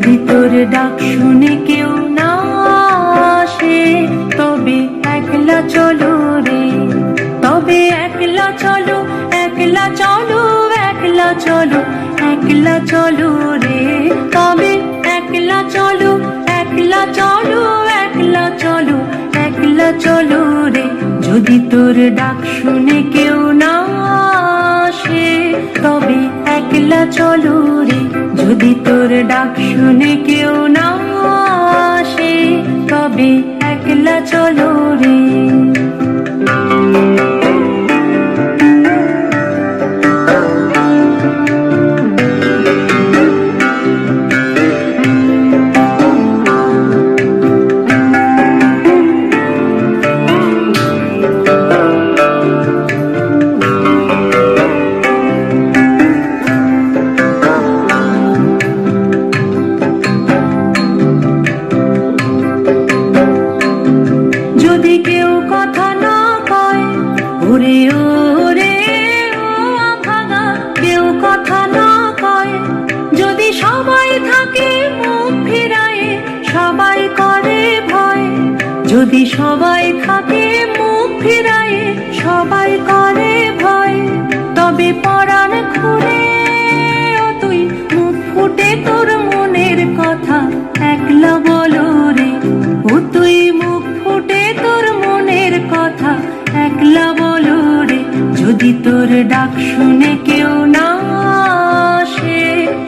যদি তোর ডাক শুনে কেউ না আসে, তবে একলা চলো রে, তবে একলা চলো, একলা চলো, একলা চলো, একলা চলো রে, তবে একলা চলো, একলা চলো, একলা চলো, একলা চলো রে। যদি তোর ডাক শুনে কেউ না আসে, তবে একলা চলো রে। যদি তোর ডাক শুনে কেউ না আসে, তবে একলা চলো রে। যদি কেউ কথা না কয়, ওরে ওরে ও ভাঙা, কেউ কথা না কয়, যদি সবাই থাকে মুখ ফিরায়ে, সবাই করে ভয়, যদি সবাই থাকে মুখ ফিরায়ে, সবাই করে ভয়, তবে পরাণ খুলে ও তুই মুখ ফুটে তোর মনের কথা একলা বলো রে। ও তুই মুখ ফুটে তোর মনের কথা একলা বলো রে। যদি তোর ডাক শুনে কেউ না আসে,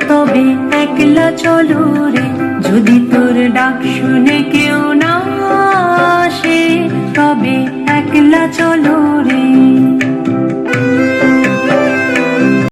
তবে একলা চলো রে। যদি তোর ডাক শুনে কেউ না